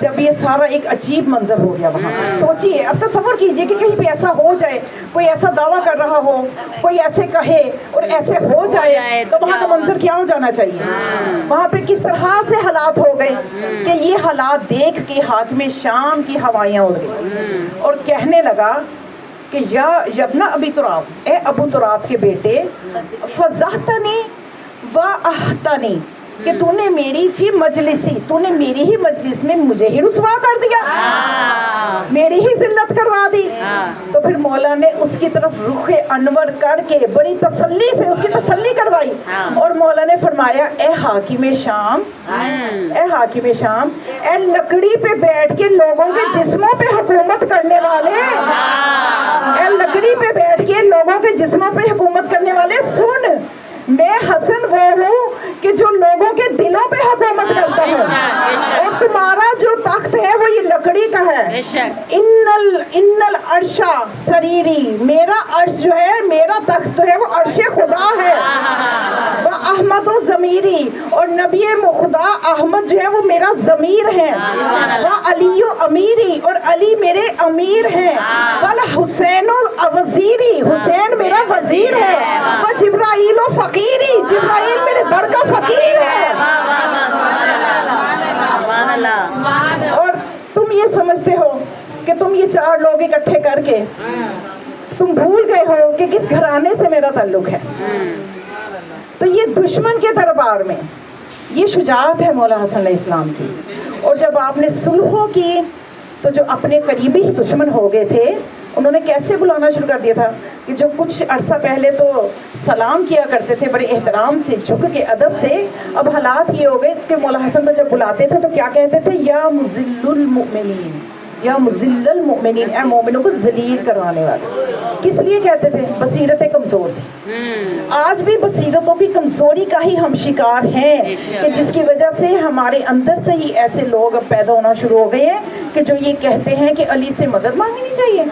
[SPEAKER 2] جب یہ سارا ایک عجیب منظر ہو گیا وہاں، سوچیے، اب تصور کیجئے کہ کہیں پہ ایسا ہو جائے، کوئی ایسا دعویٰ کر رہا ہو، کوئی ایسے کہے اور ایسے ہو جائے تو وہاں کا منظر کیا ہو جانا چاہیے؟ وہاں پہ کس طرح سے حالات ہو گئے کہ یہ حالات دیکھ کے حاکم شام کی ہوائیاں اڑ گئی اور کہنے لگا کہ یا ابن ابی تراب، اے ابو تراب کے بیٹے، فضحتنی واحتنی، کہ تو نے میری فی مجلسی، تو نے میری ہی مجلس میں مجھے ہی رسوا کر دیا، میری ہی ذلت کروا دی۔ تو پھر مولا نے اس کی طرف رخ انور کر کے بڑی تسلی سے اس کی تسلی کروائی اور مولا نے فرمایا اے حاکم شام، اے حاکم شام، اے لکڑی پہ بیٹھ کے لوگوں کے جسموں پہ حکومت کرنے والے، اے لکڑی پہ بیٹھ کے لوگوں کے جسموں پہ حکومت کرنے والے، سن، میں حسن وہ ہوں کہ جو لوگوں کے دلوں پہ حکومت کرتا ہوں، اور تمہارا جو تخت ہے وہ یہ لکڑی کا ہے۔ ان العرش سریری، میرا عرش جو ہے، میرا تخت جو ہے وہ عرش خدا ہے۔ وہ احمد و ضمیری، اور نبی خدا احمد جو ہے وہ میرا ضمیر ہے۔ وہ علی و امیری، اور علی میرے امیر ہیں۔ والحسین و وزیری، حسین میرا وزیر ہے۔ وہ جبرائیل و فقیری، جبرائیل میرے در کا فقیر ہے۔ اور تم یہ سمجھتے ہو کہ تم یہ چار لوگ اکٹھے کر کے تم بھول گئے ہو کہ کس گھرانے سے میرا تعلق ہے۔ تو یہ دشمن کے دربار میں یہ شجاعت ہے مولا حسن علیہ السلام کی۔ اور جب آپ نے صلح کی تو جو اپنے قریبی دشمن ہو گئے تھے انہوں نے کیسے بلانا شروع کر دیا تھا کہ جو کچھ عرصہ پہلے تو سلام کیا کرتے تھے بڑے احترام سے، جھک کے ادب سے، اب حالات یہ ہو گئے کہ مولا حسن کو جب بلاتے تھے تو کیا کہتے تھے؟ یا مذل المؤمنین، یا مذل المؤمنین، اے مومنوں کو ذلیل کروانے والے۔ کس لیے کہتے تھے؟ بصیرتیں کمزور تھی۔ آج بھی بصیرتوں کی کمزوری کا ہی ہم شکار ہیں کہ جس کی وجہ سے ہمارے اندر سے ہی ایسے لوگ اب پیدا ہونا شروع ہو گئے ہیں کہ جو یہ کہتے ہیں کہ علی سے مدد مانگنی نہیں چاہیے،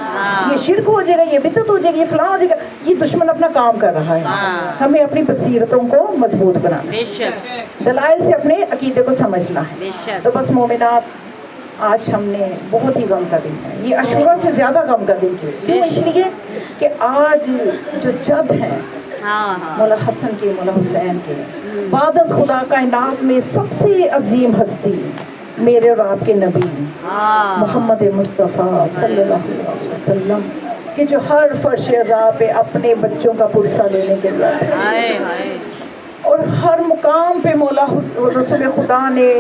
[SPEAKER 2] یہ شرک ہو جائے گا، یہ بدعت ہو جائے گی، یہ فلاں ہو جائے گا۔ یہ دشمن اپنا کام کر رہا ہے، ہمیں اپنی بصیرتوں کو مضبوط بنانا ہے، دلائل سے اپنے عقیدے کو سمجھنا ہے۔ تو بس مومنات، آج ہم نے بہت ہی غم کا دن ہے، یہ عاشورہ سے زیادہ غم کا دن کیوں؟ اس لیے کہ آج جو جد ہیں مولا حسن کے، مولا حسین کے، بعد از خدا کائنات میں سب سے عظیم ہستی میرے اور آپ کے نبی محمد مصطفیٰ صلی اللہ علیہ وسلم کہ جو ہر فرش عزا پہ اپنے بچوں کا پرسہ لینے کے لیے آئے، اور ہر مقام پہ مولا رسول خدا نے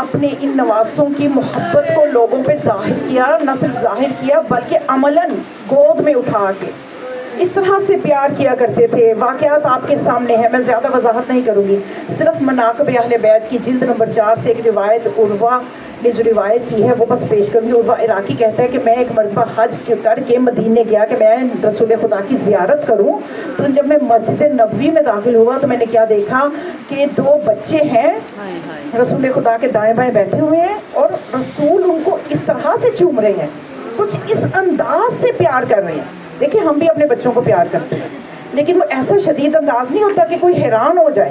[SPEAKER 2] اپنے ان نوازوں کی محبت کو لوگوں پہ ظاہر کیا، نہ صرف ظاہر کیا بلکہ عملاً گود میں اٹھا کے اس طرح سے پیار کیا کرتے تھے۔ واقعات آپ کے سامنے ہیں، میں زیادہ وضاحت نہیں کروں گی، صرف مناقب اہل بیت کی جلد نمبر 4 سے ایک روایت عروہ نے جو روایت کی ہے وہ بس پیش کروں گی۔ عروہ عراقی کہتا ہے کہ میں ایک مرتبہ حج کر کے مدینے گیا کہ میں رسول خدا کی زیارت کروں، تو جب میں مسجد نبوی میں داخل ہوا تو میں نے کیا دیکھا کہ 2 بچے ہیں رسول خدا کے دائیں بائیں بیٹھے ہوئے ہیں اور رسول ان کو اس طرح سے چوم رہے ہیں، کچھ اس انداز سے پیار کر رہے ہیں۔ دیکھیں ہم بھی اپنے بچوں کو پیار کرتے ہیں لیکن وہ ایسا شدید انداز نہیں ہوتا کہ کوئی حیران ہو جائے۔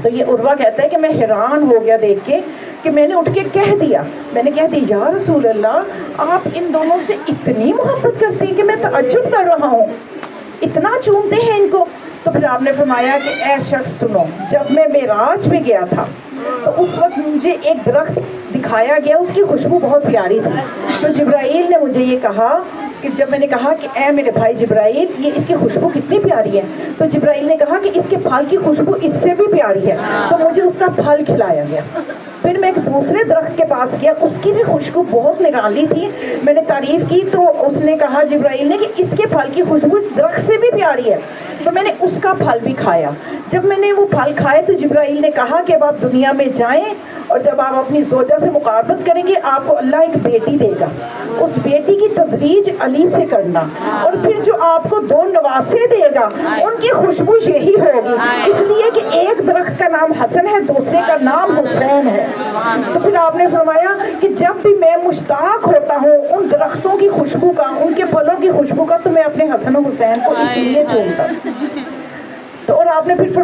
[SPEAKER 2] تو یہ عروہ کہتا ہے کہ میں حیران ہو گیا دیکھ کے کہ میں نے اٹھ کے کہہ دیا یا رسول اللہ، آپ ان دونوں سے اتنی محبت کرتے ہیں کہ میں تعجب کر رہا ہوں، اتنا چومتے ہیں ان کو۔ تو پھر آپ نے فرمایا کہ اے شخص سنو، جب میں معراج میں گیا تھا تو اس وقت مجھے ایک درخت دکھایا گیا، اس کی خوشبو بہت پیاری تھی۔ تو جبرائیل نے مجھے یہ کہا کہ جب میں نے کہا کہ اے میرے بھائی جبرائیل، یہ اس کی خوشبو کتنی پیاری ہے، تو جبرائیل نے کہا کہ اس کے پھل کی خوشبو اس سے بھی پیاری ہے، تو مجھے اس کا پھل کھلایا گیا۔ پھر میں ایک دوسرے درخت کے پاس گیا، اس کی بھی خوشبو بہت نرالی تھی، میں نے تعریف کی تو اس نے کہا جبرائیل نے کہ اس کے پھل کی خوشبو اس درخت سے بھی پیاری ہے، تو میں نے اس کا پھل بھی کھایا۔ جب میں نے وہ پھل کھائے تو جبرائیل نے کہا کہ اب آپ دنیا میں جائیں اور جب آپ اپنی زوجہ سے مقاربت کریں گے آپ کو اللہ ایک بیٹی دے گا، اس بیٹی کی تزویج علی سے کرنا، اور پھر جو آپ کو 2 نواسے دے گا ان کی خوشبو یہی ہوگی، اس لیے کہ ایک درخت کا نام حسن ہے، دوسرے کا نام حسین ہے۔ تو پھر آپ نے فرمایا کہ جب بھی میں مشتاق ہوتا ہوں ان درختوں کی خوشبو کا، ان کے پھلوں کی خوشبو کا، تو میں اپنے حسن و حسین کو اس لیے چومتا ہوں۔ تو اور آپ نے پھر